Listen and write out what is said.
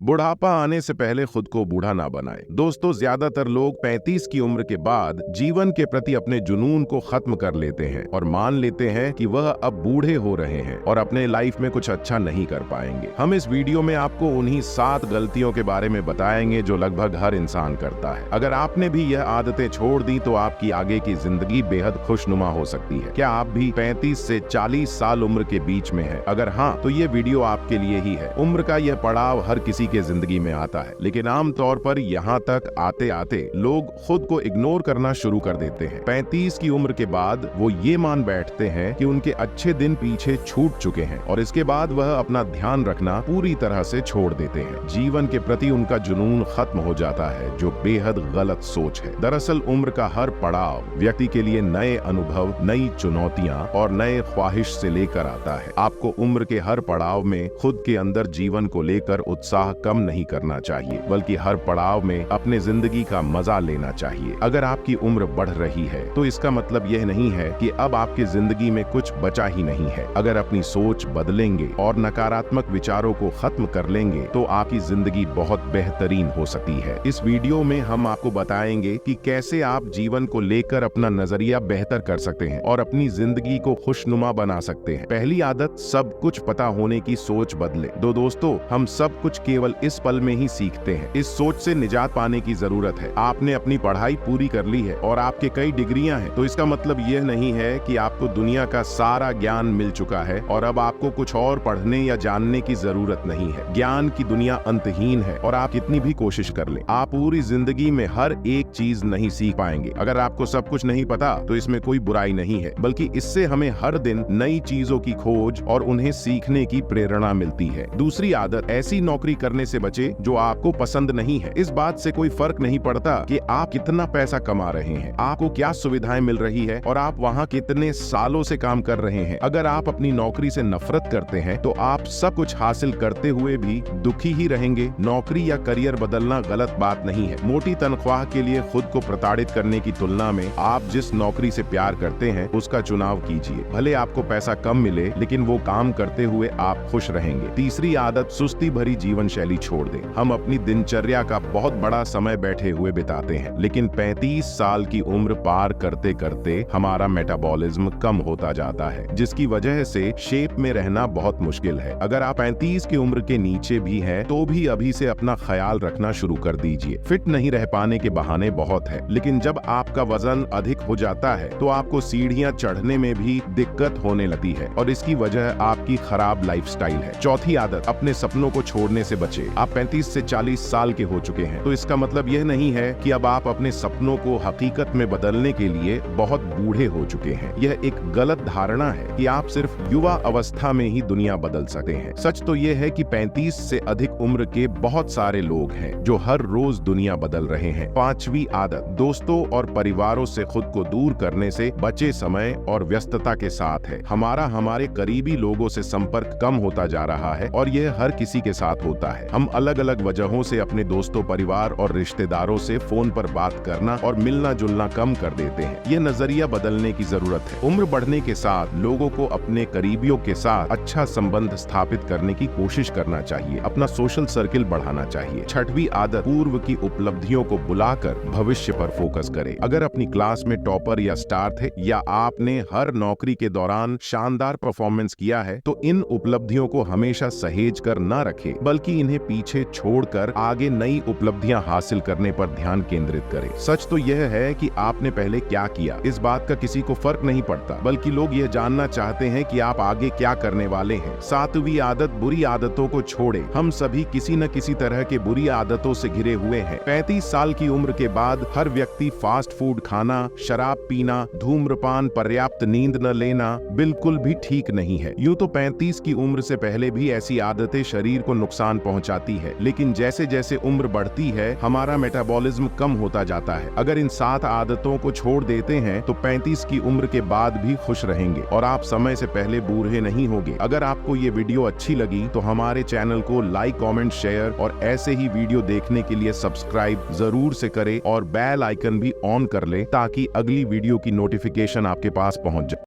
बुढ़ापा आने से पहले खुद को बूढ़ा ना बनाएं। दोस्तों, ज्यादातर लोग 35 की उम्र के बाद जीवन के प्रति अपने जुनून को खत्म कर लेते हैं और मान लेते हैं कि वह अब बूढ़े हो रहे हैं और अपने लाइफ में कुछ अच्छा नहीं कर पाएंगे। हम इस वीडियो में आपको उन्हीं 7 गलतियों के बारे में बताएंगे जो लगभग हर इंसान करता है। अगर आपने भी यह आदतें छोड़ दी तो आपकी आगे की जिंदगी बेहद खुशनुमा हो सकती है। क्या आप भी 35 से 40 साल उम्र के बीच में हैं? अगर हाँ, तो ये वीडियो आपके लिए ही है। उम्र का यह पड़ाव हर किसी के जिंदगी में आता है, लेकिन आमतौर पर यहाँ तक आते आते लोग खुद को इग्नोर करना शुरू कर देते हैं। 35 की उम्र के बाद वो ये मान बैठते हैं कि उनके अच्छे दिन पीछे छूट चुके हैं और इसके बाद वह अपना ध्यान रखना पूरी तरह से छोड़ देते हैं। जीवन के प्रति उनका जुनून खत्म हो जाता है, जो बेहद गलत सोच है। दरअसल उम्र का हर पड़ाव व्यक्ति के लिए नए अनुभव, नई चुनौतियां और नए ख्वाहिश से लेकर आता है। आपको उम्र के हर पड़ाव में खुद के अंदर जीवन को लेकर उत्साह कम नहीं करना चाहिए, बल्कि हर पड़ाव में अपने जिंदगी का मजा लेना चाहिए। अगर आपकी उम्र बढ़ रही है तो इसका मतलब यह नहीं है कि अब आपकी जिंदगी में कुछ बचा ही नहीं है। अगर अपनी सोच बदलेंगे और नकारात्मक विचारों को खत्म कर लेंगे तो आपकी जिंदगी बहुत बेहतरीन हो सकती है। इस वीडियो में हम आपको बताएंगे कि कैसे आप जीवन को लेकर अपना नजरिया बेहतर कर सकते हैं और अपनी जिंदगी को खुशनुमा बना सकते हैं। पहली आदत, सब कुछ पता होने की सोच बदले। दोस्तों, हम सब कुछ केवल इस पल में ही सीखते हैं। इस सोच से निजात पाने की जरूरत है। आपने अपनी पढ़ाई पूरी कर ली है और आपके कई डिग्रियां हैं, तो इसका मतलब यह नहीं है कि आपको दुनिया का सारा ज्ञान मिल चुका है और अब आपको कुछ और पढ़ने या जानने की जरूरत नहीं है। ज्ञान की दुनिया अंतहीन है और आप कितनी भी कोशिश कर लें, आप पूरी जिंदगी में हर एक चीज नहीं सीख पाएंगे। अगर आपको सब कुछ नहीं पता तो इसमें कोई बुराई नहीं है, बल्कि इससे हमें हर दिन नई चीजों की खोज और उन्हें सीखने की प्रेरणा मिलती है। दूसरी आदत, ऐसी नौकरी करने से बचे जो आपको पसंद नहीं है। इस बात से कोई फर्क नहीं पड़ता कि आप कितना पैसा कमा रहे हैं, आपको क्या सुविधाएं मिल रही है और आप वहां कितने सालों से काम कर रहे हैं। अगर आप अपनी नौकरी से नफरत करते हैं तो आप सब कुछ हासिल करते हुए भी दुखी ही रहेंगे। नौकरी या करियर बदलना गलत बात नहीं है। मोटी तनख्वाह के लिए खुद को प्रताड़ित करने की तुलना में आप जिस नौकरी से प्यार करते हैं उसका चुनाव कीजिए। भले आपको पैसा कम मिले, लेकिन वो काम करते हुए आप खुश रहेंगे। तीसरी आदत, सुस्ती भरी जीवन शैली छोड़ दें। हम अपनी दिनचर्या का बहुत बड़ा समय बैठे हुए बिताते हैं, लेकिन 35 साल की उम्र पार करते करते हमारा मेटाबॉलिज्म कम होता जाता है, जिसकी वजह से शेप में रहना बहुत मुश्किल है। अगर आप 35 की उम्र के नीचे भी हैं, तो भी अभी से अपना ख्याल रखना शुरू कर दीजिए। फिट नहीं रह पाने के बहाने बहुत है, लेकिन जब आपका वजन अधिक हो जाता है तो आपको सीढ़ियां चढ़ने में भी दिक्कत होने लगती है और इसकी वजह आपकी खराब लाइफस्टाइल है। चौथी आदत, अपने सपनों को छोड़ने से बचे। आप 35 से 40 साल के हो चुके हैं, तो इसका मतलब यह नहीं है कि अब आप अपने सपनों को हकीकत में बदलने के लिए बहुत बूढ़े हो चुके हैं। यह एक गलत धारणा है कि आप सिर्फ युवा अवस्था में ही दुनिया बदल सकते हैं। सच तो यह है कि 35 से अधिक उम्र के बहुत सारे लोग हैं जो हर रोज दुनिया बदल रहे हैं। पांचवी आदत, दोस्तों और परिवारों से खुद को दूर करने से बचे समय और व्यस्तता के साथ है। हमारे करीबी लोगों से संपर्क कम होता जा रहा है और यह हर किसी के साथ होता है। हम अलग अलग वजहों से अपने दोस्तों, परिवार और रिश्तेदारों से फोन पर बात करना और मिलना जुलना कम कर देते हैं। यह नजरिया बदलने की जरूरत है। उम्र बढ़ने के साथ लोगों को अपने करीबियों के साथ अच्छा संबंध स्थापित करने की कोशिश करना चाहिए, अपना सोशल सर्किल बढ़ाना चाहिए। छठवीं आदत, पूर्व की उपलब्धियों को बुलाकर भविष्य पर फोकस करें। अगर अपनी क्लास में टॉपर या स्टार थे या आपने हर नौकरी के दौरान शानदार परफॉर्मेंस किया है, तो इन उपलब्धियों को हमेशा सहेज कर न रखें, बल्कि इन्हें पीछे छोड़कर आगे नई उपलब्धियां हासिल करने पर ध्यान केंद्रित करें। सच तो यह है कि आपने पहले क्या किया, इस बात का किसी को फर्क नहीं पड़ता, बल्कि लोग यह जानना चाहते हैं कि आप आगे क्या करने वाले हैं। सातवीं आदत, बुरी आदतों को छोड़ें। हम सभी किसी न किसी तरह के बुरी आदतों से घिरे हुए हैं। 35 साल की उम्र के बाद हर व्यक्ति फास्ट फूड खाना, शराब पीना, धूम्रपान, पर्याप्त नींद न लेना बिल्कुल भी ठीक नहीं है। यूं तो 35 की उम्र से पहले भी ऐसी आदतें शरीर को नुकसान पहुंचाती है, लेकिन जैसे जैसे उम्र बढ़ती है हमारा मेटाबॉलिज्म कम होता जाता है। अगर इन 7 आदतों को छोड़ देते हैं तो 35 की उम्र के बाद भी खुश रहेंगे और आप समय से पहले बूढ़े नहीं होंगे। अगर आपको ये वीडियो अच्छी लगी तो हमारे चैनल को लाइक, कमेंट, शेयर और ऐसे ही वीडियो देखने के लिए सब्सक्राइब जरूर से करें और बेल आइकन भी ऑन कर लें ताकि अगली वीडियो की नोटिफिकेशन आपके पास पहुंच जाए।